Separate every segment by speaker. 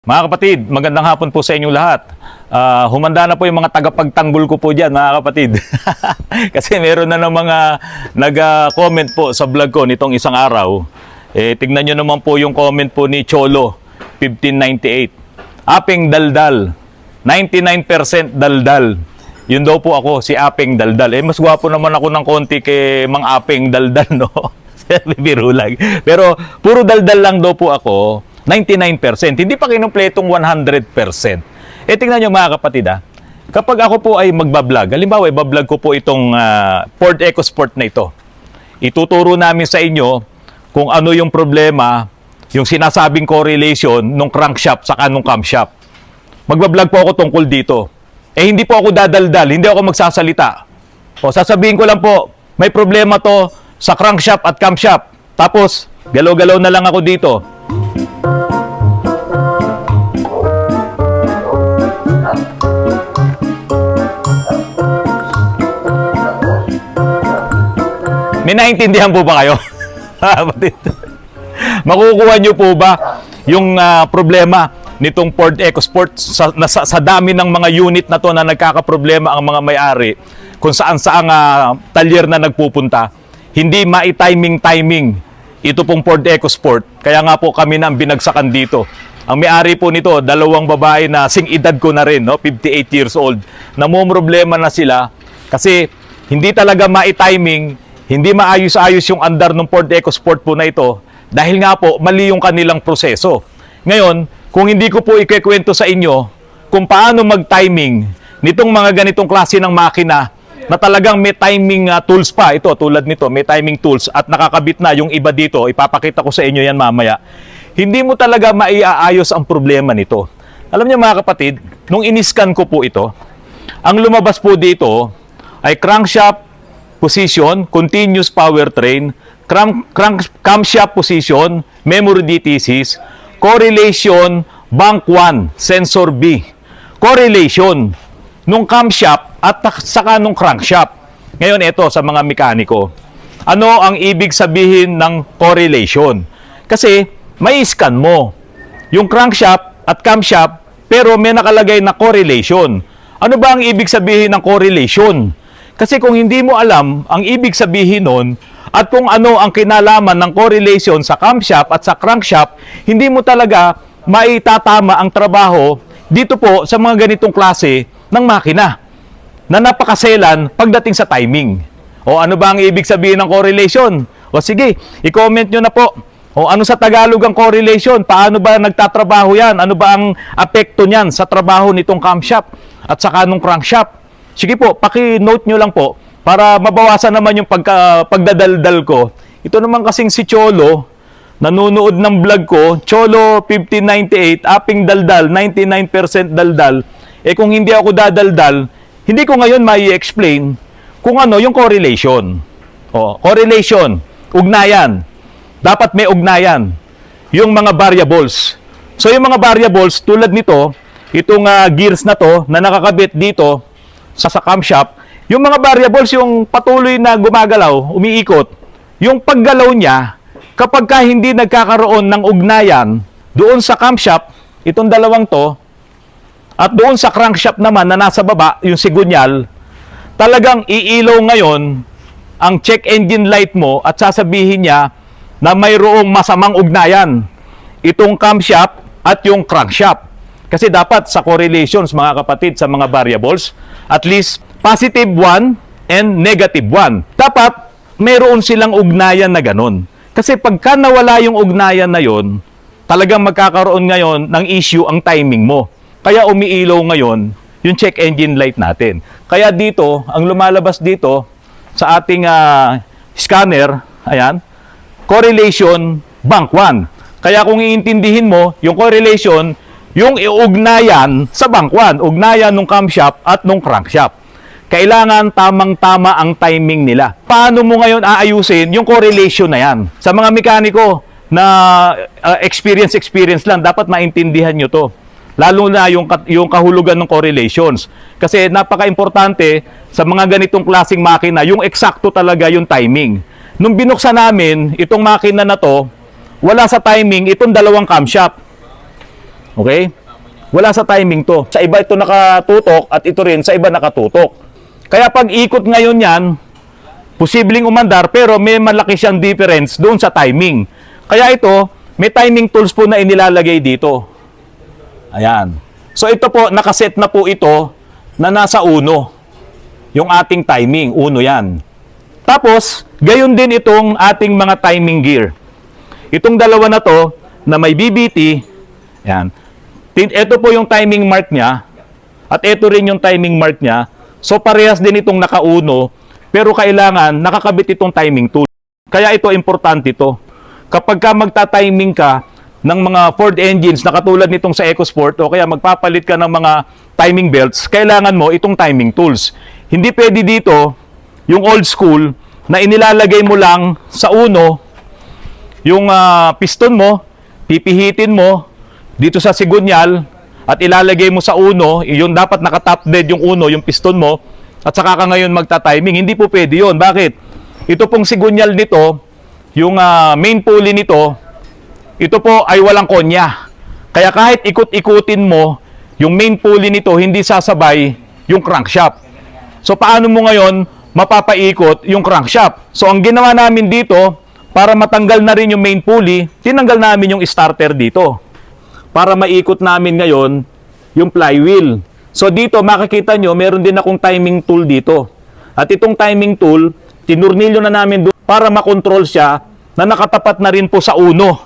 Speaker 1: Mga kapatid, magandang hapon po sa inyong lahat. Humanda na po yung mga tagapagtanggol ko po dyan, mga kapatid. Kasi meron na ng mga nag-comment po sa vlog ko nitong isang araw. Tignan nyo naman po yung comment po ni Cholo, 1598. Apeng daldal, 99% daldal. Yun daw po ako, si Apeng daldal. Mas gwapo naman ako ng konti kay Mang Apeng daldal, no? Biro lang. Pero puro daldal lang daw po ako, 99%. Hindi pa kinumpletong 100%. Tingnan nyo mga kapatid kapag ako po ay magbablog, halimbawa ibablog ko po itong Ford EcoSport na ito. Ituturo namin sa inyo kung ano yung problema, yung sinasabing correlation nung crankshaft sa nung camshaft. Magbablog po ako tungkol dito. Hindi po ako dadaldal, hindi ako magsasalita. Sasabihin ko lang po, may problema to sa crankshaft at camshaft. Tapos, galaw-galaw na lang ako dito. May naintindihan po ba kayo? Makukuha nyo po ba yung problema nitong Ford EcoSport sa dami ng mga unit na to na nagkakaproblema ang mga may-ari kung saan-saang talyer na nagpupunta? Hindi mai-timing ito pong Ford EcoSport. Kaya nga po kami na ang binagsakan dito. Ang may-ari po nito, dalawang babae na sing-edad ko na rin, 58 years old. Namumroblema na sila kasi hindi talaga mai-timing, hindi maayos-ayos yung andar ng Ford EcoSport po na ito dahil nga po mali yung kanilang proseso. Ngayon, kung hindi ko po ikikwento sa inyo kung paano mag-timing nitong mga ganitong klase ng makina na talagang may timing tools pa, ito tulad nito, may timing tools at nakakabit na yung iba dito, ipapakita ko sa inyo yan mamaya, hindi mo talaga maiaayos ang problema nito. Alam niyo mga kapatid, nung iniscan ko po ito, ang lumabas po dito ay crankshaft position, continuous powertrain, camshaft position, memory DTCs, correlation, bank 1, sensor B. Correlation nung camshaft at saka nung crankshaft. Ngayon ito sa mga mekaniko. Ano ang ibig sabihin ng correlation? Kasi may scan mo yung crankshaft at camshaft pero may nakalagay na correlation. Ano ba ang ibig sabihin ng correlation? Kasi kung hindi mo alam ang ibig sabihin nun at kung ano ang kinalaman ng correlation sa camshaft at sa crankshaft, hindi mo talaga maitatama ang trabaho dito po sa mga ganitong klase ng makina na napakaselan pagdating sa timing. Ano ba ang ibig sabihin ng correlation? Sige, i-comment nyo na po. Ano sa Tagalog ang correlation? Paano ba nagtatrabaho yan? Ano ba ang apekto niyan sa trabaho nitong camshaft at saka nung crankshaft? Sige po, paki-note nyo lang po para mabawasan naman yung pagdadaldal ko. Ito naman kasing si Cholo, nanonood ng vlog ko, Cholo 1598, aping daldal, 99% daldal. Kung hindi ako dadaldal, hindi ko ngayon mai-explain kung ano yung correlation. Correlation, ugnayan. Dapat may ugnayan. Yung mga variables. So yung mga variables, tulad nito, itong gears na to na nakakabit dito, sa camshaft, yung mga variables yung patuloy na gumagalaw, umiikot, yung paggalaw niya, kapag ka hindi nagkakaroon ng ugnayan doon sa camshaft, itong dalawang to, at doon sa crankshaft naman na nasa baba, yung sigunyal, talagang iilaw ngayon ang check engine light mo at sasabihin niya na mayroong masamang ugnayan itong camshaft at yung crankshaft. Kasi dapat sa correlations mga kapatid sa mga variables, at least positive 1 and negative 1. Dapat mayroon silang ugnayan na ganun. Kasi pagka nawala yung ugnayan na yon, talagang magkakaroon ngayon ng issue ang timing mo. Kaya umiilaw ngayon yung check engine light natin. Kaya dito, ang lumalabas dito sa ating scanner, ayan, correlation bank 1. Kaya kung iintindihin mo, yung correlation, yung iugnayan sa bank 1, ugnayan ng camshaft at ng crankshaft. Kailangan tamang-tama ang timing nila. Paano mo ngayon aayusin yung correlation na yan? Sa mga mekaniko na experience lang, dapat maintindihan nyo to. Lalo na yung kahulugan ng correlations. Kasi napaka-importante sa mga ganitong klaseng makina, yung eksakto talaga yung timing. Nung binuksan namin itong makina na to, wala sa timing itong dalawang camshaft. Okay? Wala sa timing to. Sa iba ito nakatutok at ito rin sa iba nakatutok. Kaya pag ikot ngayon yan, posibleng umandar pero may malaki siyang difference doon sa timing. Kaya ito, may timing tools po na inilalagay dito. Ayan. So ito po, nakaset na po ito na nasa uno. Yung ating timing, uno yan. Tapos, gayon din itong ating mga timing gear. Itong dalawa na to, na may BBT, yan. Ito po yung timing mark niya, at ito rin yung timing mark niya. So, parehas din itong nakauno, pero kailangan nakakabit itong timing tool. Kaya ito, importante ito. Kapag ka magta-timing ka ng mga Ford engines na katulad nitong sa EcoSport, o kaya magpapalit ka ng mga timing belts, kailangan mo itong timing tools. Hindi pwede dito, yung old school, na inilalagay mo lang sa uno, yung piston mo, pipihitin mo, dito sa sigunyal, at ilalagay mo sa uno, yung dapat naka-top dead yung uno, yung piston mo, at saka ka ngayon magta-timing. Hindi po pwede yun. Bakit? Ito pong sigunyal nito, yung main pulley nito, ito po ay walang konya. Kaya kahit ikot-ikutin mo, yung main pulley nito, hindi sasabay yung crankshaft. So paano mo ngayon mapapaikot yung crankshaft? So ang ginawa namin dito, para matanggal na rin yung main pulley, tinanggal namin yung starter dito. Para maikot namin ngayon yung flywheel. So dito makikita nyo, meron din akong timing tool dito. At itong timing tool, tinurnilyo na namin doon para makontrol siya na nakatapat na rin po sa uno.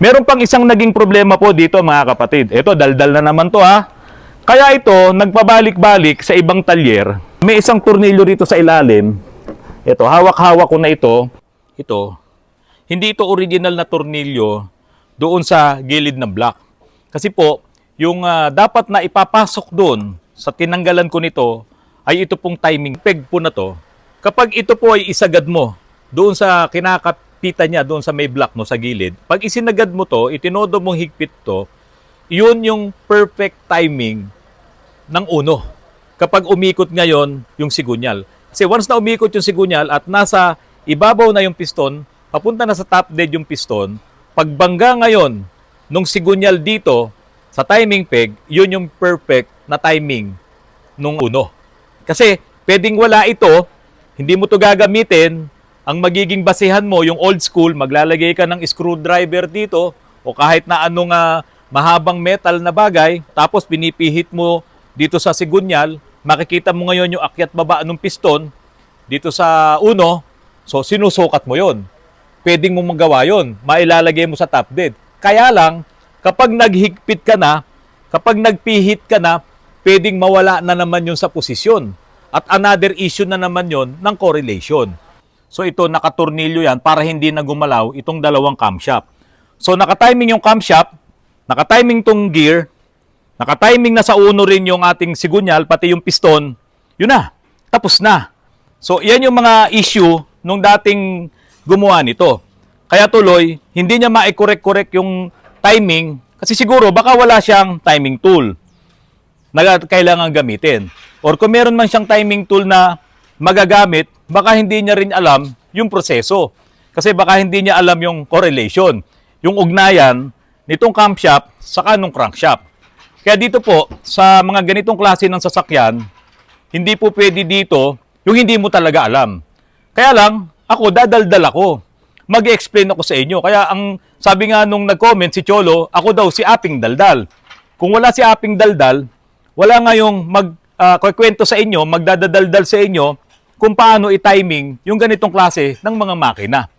Speaker 1: Meron pang isang naging problema po dito mga kapatid. Ito, daldal na naman to ha. Kaya ito, nagpabalik-balik sa ibang talyer. May isang tornilyo rito sa ilalim. Ito, hawak-hawak ko na ito. Ito, hindi ito original na tornilyo doon sa gilid ng block. Kasi po, yung dapat na ipapasok doon sa tinanggalan ko nito ay ito pong timing peg po na to. Kapag ito po ay isagad mo doon sa kinakapitan niya, doon sa may block no, sa gilid, pag isinagad mo to, itinodo mong higpit to, yun yung perfect timing ng uno. Kapag umikot ngayon yung sigunyal. Kasi once na umikot yung sigunyal at nasa ibabaw na yung piston, papunta na sa top dead yung piston, pagbangga ngayon nung sigunyal dito sa timing peg, yun yung perfect na timing nung uno. Kasi pwedeng wala ito, hindi mo to gagamitin, ang magiging basehan mo, yung old school, maglalagay ka ng screwdriver dito o kahit na anong mahabang metal na bagay, tapos pinipihit mo dito sa sigunyal, makikita mo ngayon yung akyat baba ng piston dito sa uno, so sinusukat mo yon. Pwedeng mo magawa yon, mailalagay mo sa top dead. Kaya lang, kapag naghigpit ka na, kapag nagpihit ka na, pwedeng mawala na naman yun sa posisyon. At another issue na naman yon ng correlation. So ito, nakatornilyo yan para hindi na gumalaw itong dalawang camshaft. So nakatiming yung camshaft, nakatiming tong gear, nakatiming na sa uno rin yung ating sigunyal, pati yung piston, yun na, tapos na. So yan yung mga issue nung dating gumawa nito. Kaya tuloy, hindi niya ma-correct yung timing kasi siguro baka wala siyang timing tool na kailangan gamitin. Or kung meron man siyang timing tool na magagamit, baka hindi niya rin alam yung proseso. Kasi baka hindi niya alam yung correlation, yung ugnayan nitong camshaft sa kanong crankshaft. Kaya dito po, sa mga ganitong klase ng sasakyan, hindi po pwede dito yung hindi mo talaga alam. Kaya lang, ako, dadaldal ako. Mag-explain ako sa inyo. Kaya ang sabi nga nung nag-comment si Cholo, ako daw si Aping Daldal. Kung wala si Aping Daldal, wala nga yung magkwento sa inyo, magdadaldal sa inyo kung paano i-timing yung ganitong klase ng mga makina.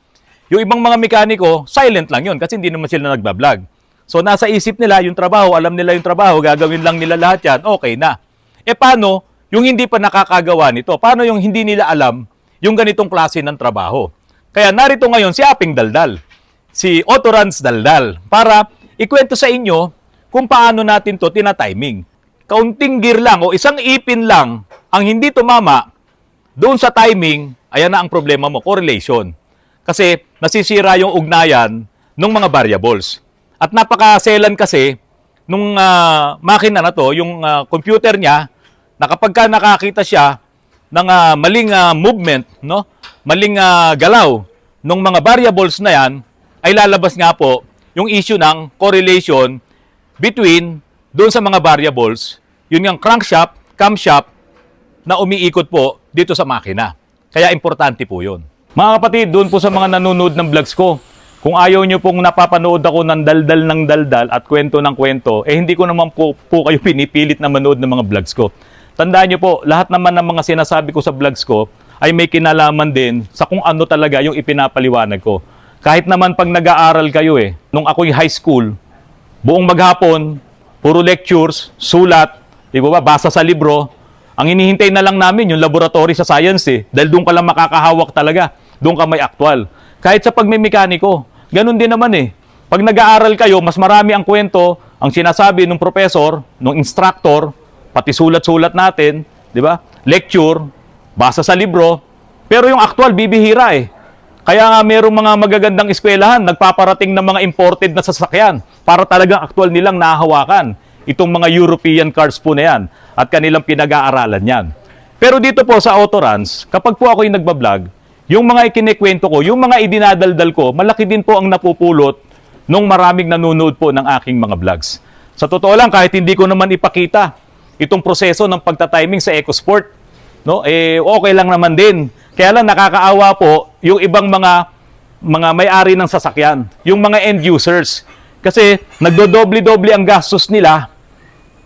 Speaker 1: Yung ibang mga mekaniko, silent lang yun kasi hindi naman sila nagbablog. So nasa isip nila yung trabaho, alam nila yung trabaho, gagawin lang nila lahat yan, okay na. E paano yung hindi pa nakakagawa nito? Paano yung hindi nila alam yung ganitong klase ng trabaho? Kaya narito ngayon si Aping Daldal, si Autorans Daldal, para ikwento sa inyo kung paano natin to tina-timing. Kaunting gear lang o isang ipin lang ang hindi tumama doon sa timing, ayan na ang problema mo, correlation. Kasi nasisira yung ugnayan ng mga variables. At napakaselan kasi nung makina na to, yung computer niya, na kapag ka nakakita siya ng maling movement, no? Maling galaw ng mga variables na yan, ay lalabas nga po yung issue ng correlation between doon sa mga variables, yun yung crankshaft, camshaft na umiikot po dito sa makina. Kaya importante po yun. Mga kapatid, doon po sa mga nanonood ng vlogs ko, kung ayaw nyo pong napapanood ako ng daldal at kwento ng kwento, hindi ko naman po kayo pinipilit na manood ng mga vlogs ko. Tandaan nyo po, lahat naman ng mga sinasabi ko sa vlogs ko ay may kinalaman din sa kung ano talaga yung ipinapaliwanag ko. Kahit naman pag nag-aaral kayo nung ako'y high school, buong maghapon, puro lectures, sulat, di ba, basa sa libro, ang hinihintay na lang namin yung laboratory sa science dahil doon ka lang makakahawak talaga, doon ka may actual. Kahit sa pagmemekaniko, ganun din naman Pag nag-aaral kayo, mas marami ang kwento, ang sinasabi ng professor, ng instructor, pati sulat-sulat natin, di ba? Lecture, basa sa libro, pero yung actual bibihira Kaya nga merong mga magagandang eskwelahan, nagpaparating ng mga imported na sasakyan para talagang actual nilang nahahawakan. Itong mga European cars po na yan at kanilang pinag-aaralan yan. Pero dito po sa Autorans, kapag po ako'y nagbablog, yung mga ikinikwento ko, yung mga idinadaldal ko, malaki din po ang napupulot nung maraming nanonood po ng aking mga vlogs. Sa totoo lang, kahit hindi ko naman ipakita itong proseso ng pagtatiming sa EcoSport, no? Okay lang naman din. Kaya lang nakakaawa po yung ibang mga may-ari ng sasakyan, yung mga end users. Kasi nagdodoble-doble ang gastos nila,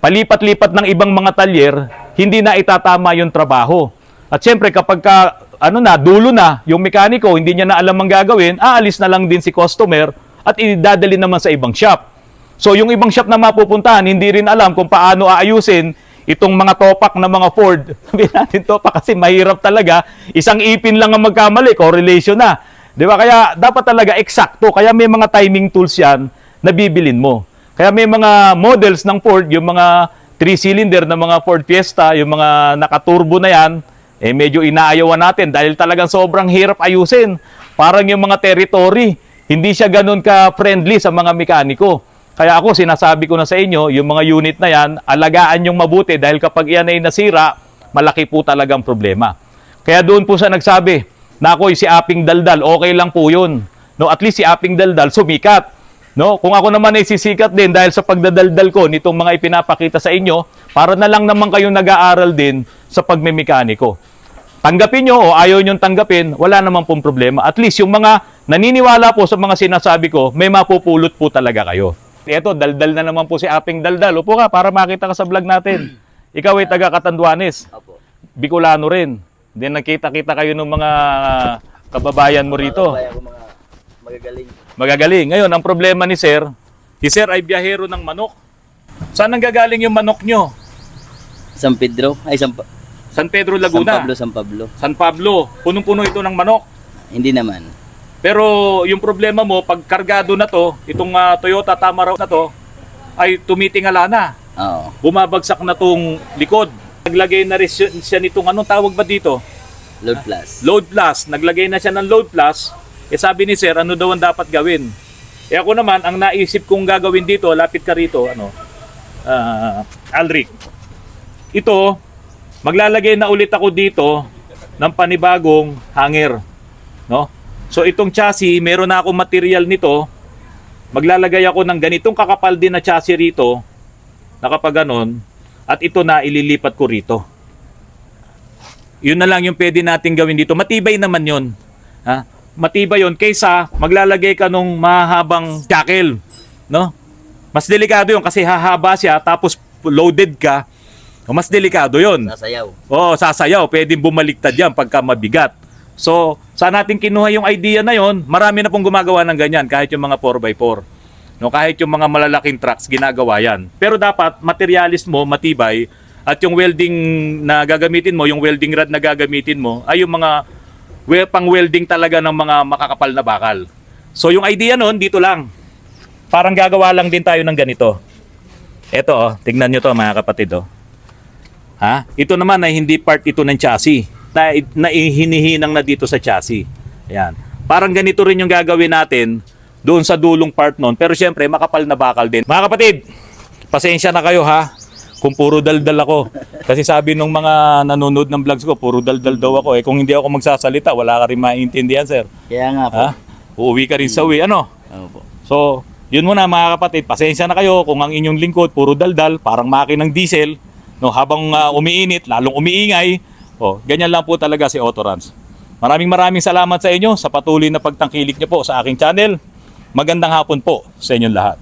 Speaker 1: palipat-lipat ng ibang mga talyer, hindi na itatama yung trabaho. At syempre kapag dulo na, yung mekaniko, hindi niya na alam ang gagawin, aalis na lang din si customer at idadali naman sa ibang shop. So yung ibang shop na mapupuntahan, hindi rin alam kung paano aayusin itong mga topak na mga Ford. Sabihin natin topak kasi mahirap talaga. Isang ipin lang ang magkamali, correlation na. Di ba? Kaya dapat talaga eksakto. Kaya may mga timing tools yan na bibilin mo. Kaya may mga models ng Ford, yung mga 3-cylinder na mga Ford Fiesta, yung mga nakaturbo na yan, medyo inaayawan natin dahil talagang sobrang hirap ayusin. Parang yung mga territory, hindi siya ganun ka-friendly sa mga mekaniko. Kaya ako, sinasabi ko na sa inyo, yung mga unit na yan, alagaan yung mabuti dahil kapag yan ay nasira, malaki po talagang problema. Kaya doon po sa nagsabi, na ako'y si Aping Daldal, okay lang po yun. No, at least si Aping Daldal sumikat. No, kung ako naman ay sisikat din dahil sa pagdadaldal ko nitong mga ipinapakita sa inyo, para na lang naman kayong nag-aaral din sa pagmemekaniko. Tanggapin nyo o ayaw nyo tanggapin, wala naman pong problema. At least yung mga naniniwala po sa mga sinasabi ko, may mapupulot po talaga kayo. Ito, daldal na naman po si Aping Daldal. Upo ka para makita ka sa vlog natin. Ikaw ay taga Catanduanes. Bicolano rin. Then nakita-kita kayo ng mga kababayan mo rito.
Speaker 2: Magagaling.
Speaker 1: Magagaling. Ngayon, ang problema ni Sir, si Sir ay biyahero ng manok. Saan nanggagaling yung manok nyo?
Speaker 2: San Pedro?
Speaker 1: San Pedro, Laguna.
Speaker 2: San Pablo.
Speaker 1: San Pablo. Punong-puno ito ng manok.
Speaker 2: Hindi naman.
Speaker 1: Pero yung problema mo, pag kargado na to, itong Toyota Tamaraw na to, ay tumitingala na.
Speaker 2: Oo.
Speaker 1: Bumabagsak na tong likod. Naglagay na rin siya nitong, anong tawag ba dito?
Speaker 2: Load plus.
Speaker 1: Load plus. Naglagay na siya ng load plus. Sabi ni Sir, ano daw ang dapat gawin? Ako naman, ang naisip kong gagawin dito, lapit ka rito, Alric. Ito, maglalagay na ulit ako dito ng panibagong hanger. No? So itong chassis, meron na akong material nito. Maglalagay ako ng ganitong kakapal din na chassis rito, nakapaganon, at ito na ililipat ko rito. Yun na lang yung pwede natin gawin dito. Matibay naman yun. Ha? Matibay yun kaysa maglalagay ka nung mahabang jackal. No? Mas delikado yun kasi hahaba siya tapos loaded ka. Mas delikado yun.
Speaker 2: Sasayaw.
Speaker 1: Oo, sasayaw. Pwedeng bumaliktad yan pagka mabigat. So, saan natin kinuha yung idea na yon? Marami na pong gumagawa ng ganyan, kahit yung mga 4x4. No, kahit yung mga malalaking trucks, ginagawa yan. Pero dapat, materialis mo, matibay, at yung welding na gagamitin mo, yung welding rod na gagamitin mo, ay yung mga pang-welding talaga ng mga makakapal na bakal. So, yung idea nun, dito lang. Parang gagawa lang din tayo ng ganito. Ito, tignan nyo to mga kapatid. Ha? Ito naman ay hindi part ito ng chassis. Na hinihinang na dito sa chassis. Ayan. Parang ganito rin yung gagawin natin doon sa dulong part nun. Pero syempre, makapal na bakal din. Mga kapatid, pasensya na kayo ha. Kung puro daldal ako. Kasi sabi nung mga nanonood ng vlogs ko, puro daldal daw ako. Kung hindi ako magsasalita, wala ka rin maintindihan, sir.
Speaker 2: Kaya nga po.
Speaker 1: Ha? Uuwi ka rin sa uwi. Ano?
Speaker 2: Oo po.
Speaker 1: So, Yun muna mga kapatid, pasensya na kayo kung ang inyong lingkod puro daldal, parang makinang diesel, no, habang umiinit, lalong umiingay. Ganyan lang po talaga si Autorans. Maraming salamat sa inyo sa patuloy na pagtangkilik niyo po sa aking channel. Magandang hapon po sa inyong lahat.